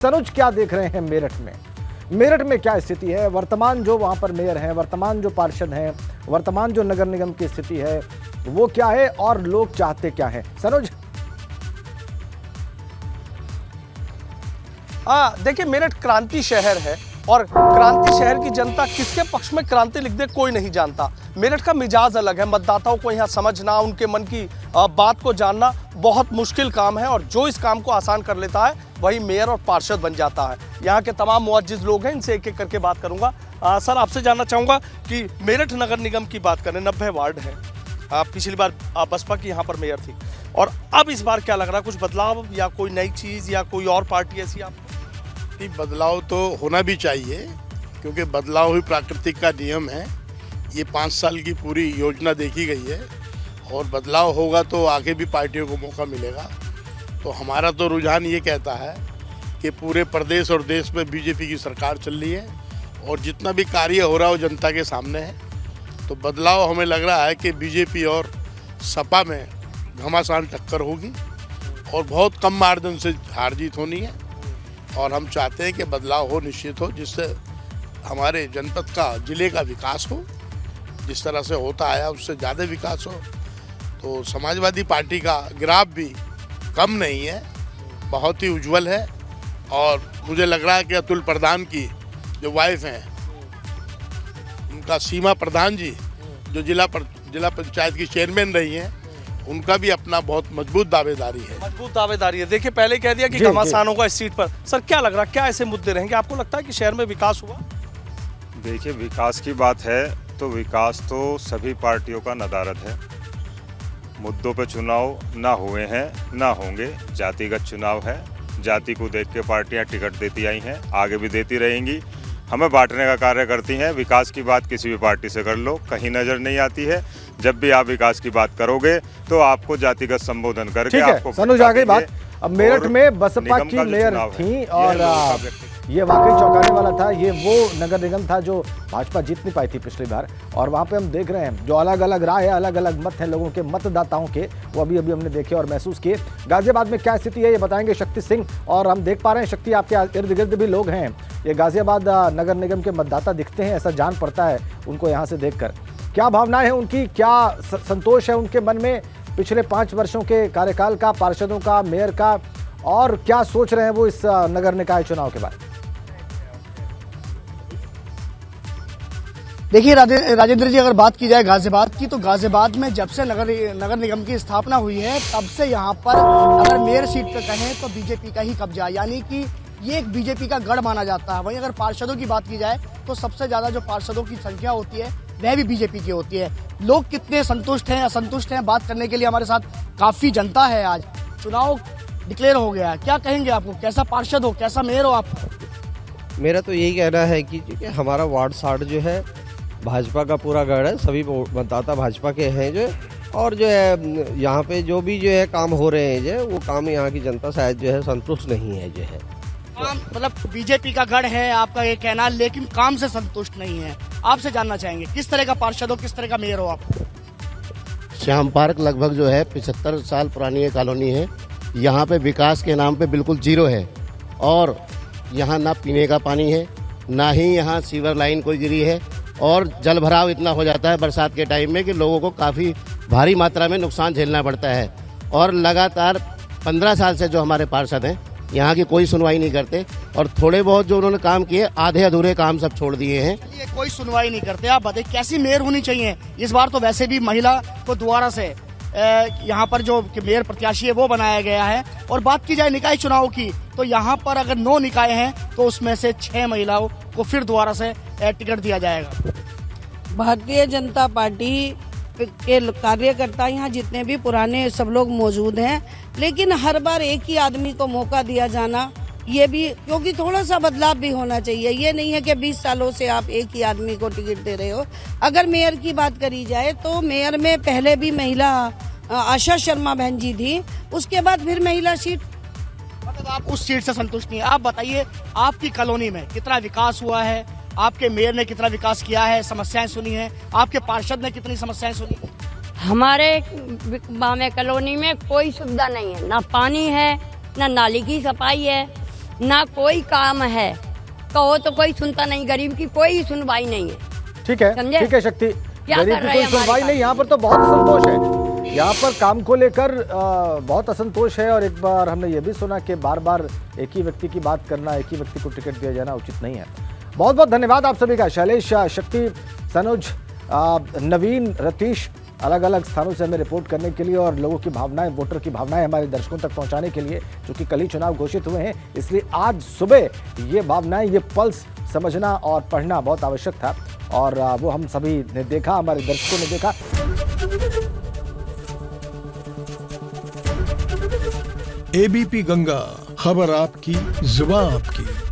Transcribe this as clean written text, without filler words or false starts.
सनुज क्या देख रहे हैं मेरठ में क्या स्थिति है, वर्तमान जो वहां पर मेयर है, वर्तमान जो पार्षद हैं, वर्तमान जो नगर निगम की स्थिति है वो क्या है और लोग चाहते क्या हैं। सनुज। देखिए, मेरठ क्रांति शहर है और क्रांति शहर की जनता किसके पक्ष में क्रांति लिख दे कोई नहीं जानता। मेरठ का मिजाज अलग है, मतदाताओं को यहाँ समझना, उनके मन की बात को जानना बहुत मुश्किल काम है और जो इस काम को आसान कर लेता है वही मेयर और पार्षद बन जाता है। यहाँ के तमाम मुअज्जिज लोग हैं, इनसे एक एक करके बात करूंगा। सर, आपसे जानना चाहूँगा कि मेरठ नगर निगम की बात करें, 90 वार्ड है, पिछली बार बसपा की यहाँ पर मेयर थी और अब इस बार क्या लग रहा है, कुछ बदलाव या कोई नई चीज़ या कोई और पार्टी ऐसी आपको? बदलाव तो होना भी चाहिए क्योंकि बदलाव ही प्राकृतिक का नियम है। ये 5 साल की पूरी योजना देखी गई है और बदलाव होगा तो आगे भी पार्टियों को मौका मिलेगा। तो हमारा तो रुझान ये कहता है कि पूरे प्रदेश और देश में बीजेपी की सरकार चल रही है और जितना भी कार्य हो रहा है वो जनता के सामने है। तो बदलाव हमें लग रहा है कि बीजेपी और सपा में घमासान टक्कर होगी और बहुत कम मार्जिन से हार जीत होनी है और हम चाहते हैं कि बदलाव हो, निश्चित हो, जिससे हमारे जनपद का, जिले का विकास हो। जिस तरह से होता आया उससे ज़्यादा विकास हो। तो समाजवादी पार्टी का ग्राफ भी कम नहीं है, बहुत ही उज्जवल है और मुझे लग रहा है कि अतुल प्रधान की जो वाइफ हैं, उनका सीमा प्रधान जी, जो जिला पंचायत की चेयरमैन रही हैं, उनका भी अपना बहुत मजबूत दावेदारी है। देखिए, पहले कह दिया कि घमासान होगा इस सीट पर। सर, क्या लग रहा है, क्या ऐसे मुद्दे रहेंगे? आपको लगता है कि शहर में विकास हुआ? देखिए, विकास की बात है तो विकास तो सभी पार्टियों का नदारद है। मुद्दों पे चुनाव ना हुए हैं, ना होंगे। जातिगत चुनाव है, जाति को देख के पार्टियां टिकट देती आई हैं, आगे भी देती रहेंगी। हमें बांटने का कार्य करती हैं। विकास की बात किसी भी पार्टी से कर लो, कहीं नजर नहीं आती है। जब भी आप विकास की बात करोगे तो आपको जातिगत संबोधन करके आपको सनुज आ गई बात। अब मेरठ में बसपा की मेयर थी और ये वाकई चौंकाने वाला था। ये वो नगर निगम था जो भाजपा जीत नहीं पाई थी पिछली बार और वहाँ पे हम देख रहे हैं जो अलग अलग राय है, अलग अलग मत हैं लोगों के, मतदाताओं के, वो अभी हमने देखे और महसूस किए। गाजियाबाद में क्या स्थिति है ये बताएंगे शक्ति सिंह। और हम देख पा रहे हैं शक्ति, आपके इर्द गिर्द भी लोग हैं, ये गाजियाबाद नगर निगम के मतदाता दिखते हैं, ऐसा जान पड़ता है उनको यहाँ से देखकर। क्या भावनाएं हैं उनकी, क्या संतोष है उनके मन में पिछले 5 वर्षों के कार्यकाल का, पार्षदों का, मेयर का, और क्या सोच रहे हैं वो इस नगर निकाय चुनाव के बाद? देखिए राजेंद्र जी, अगर बात की जाए गाजियाबाद की, तो गाजियाबाद में जब से नगर निगम की स्थापना हुई है तब से यहाँ पर अगर मेयर सीट पे कहें तो बीजेपी का ही कब्जा, यानी कि ये एक बीजेपी का गढ़ माना जाता है। वहीं अगर पार्षदों की बात की जाए तो सबसे ज्यादा जो पार्षदों की संख्या होती है वह भी बीजेपी की होती है। लोग कितने संतुष्ट हैं, असंतुष्ट हैं, बात करने के लिए हमारे साथ काफी जनता है। आज चुनाव डिक्लेयर हो गया है, क्या कहेंगे आपको, कैसा पार्षद हो, कैसा मेयर हो आप? मेरा तो यही कहना है कि हमारा वार्ड 60 जो है भाजपा का पूरा गढ़ है, सभी मतदाता भाजपा के हैं जो, और जो है यहाँ पे जो भी जो है काम हो रहे हैं जो, वो काम यहाँ की जनता शायद जो है संतुष्ट नहीं है जो है। काम मतलब बीजेपी का गढ़ है आपका ये कहना, लेकिन काम से संतुष्ट नहीं है। आपसे जानना चाहेंगे किस तरह का पार्षद हो, किस तरह का मेयर हो आप? श्याम पार्क लगभग जो है 75 साल पुरानी ये कॉलोनी है। यहाँ पे विकास के नाम पे बिल्कुल जीरो है और यहाँ ना पीने का पानी है, ना ही यहाँ सीवर लाइन कोई गिरी है और जल भराव इतना हो जाता है बरसात के टाइम में कि लोगों को काफ़ी भारी मात्रा में नुकसान झेलना पड़ता है। और लगातार 15 साल से जो हमारे पार्षद हैं यहाँ की कोई सुनवाई नहीं करते और थोड़े बहुत जो उन्होंने काम किए आधे अधूरे काम सब छोड़ दिए हैं। ये कोई सुनवाई नहीं करते। आप बताइए कैसी मेयर होनी चाहिए? इस बार तो वैसे भी महिला को दोबारा से यहाँ पर जो मेयर प्रत्याशी है वो बनाया गया है। और बात की जाए निकाय चुनाव की तो यहाँ पर अगर 9 निकाय हैं तो उसमें से 6 महिलाओं को फिर दोबारा से टिकट दिया जाएगा। भारतीय जनता पार्टी के कार्यकर्ता यहाँ जितने भी पुराने सब लोग मौजूद हैं, लेकिन हर बार एक ही आदमी को मौका दिया जाना, ये भी क्योंकि थोड़ा सा बदलाव भी होना चाहिए। ये नहीं है कि 20 सालों से आप एक ही आदमी को टिकट दे रहे हो। अगर मेयर की बात करी जाए तो मेयर में पहले भी महिला आशा शर्मा बहन जी थी, उसके बाद फिर महिला सीट। मतलब आप उस सीट से संतुष्ट नहीं है। आप बताइए आपकी कॉलोनी में कितना विकास हुआ है, आपके मेयर ने कितना विकास किया है, समस्याएं सुनी है, आपके पार्षद ने कितनी समस्याएं सुनी? हमारे बामे कॉलोनी में कोई सुविधा नहीं है, ना पानी है, ना नाली की सफाई है, ना कोई काम है, कहो तो कोई सुनता नहीं, गरीब की कोई सुनवाई नहीं है। ठीक है, समझे? ठीक है शक्ति, क्या गरीब कर की रहे कोई हैं हमारे सुनवाई नहीं, पास? यहाँ पर तो बहुत असंतोष है, यहाँ पर काम को लेकर बहुत असंतोष है। और एक बार हमने ये भी सुना कि बार बार एक ही व्यक्ति की बात करना, एक ही व्यक्ति को टिकट दिया जाना उचित नहीं है। बहुत बहुत धन्यवाद आप सभी का। शैलेश, शक्ति, सनुज, नवीन, रतीश, अलग अलग स्थानों से हमें रिपोर्ट करने के लिए और लोगों की भावनाएं, वोटर की भावनाएं हमारे दर्शकों तक पहुंचाने के लिए, क्योंकि कल ही चुनाव घोषित हुए हैं, इसलिए आज सुबह ये भावनाएं, ये पल्स समझना और पढ़ना बहुत आवश्यक था और वो हम सभी ने देखा, हमारे दर्शकों ने देखा। एबीपी गंगा, खबर आपकी, जुबान आपकी।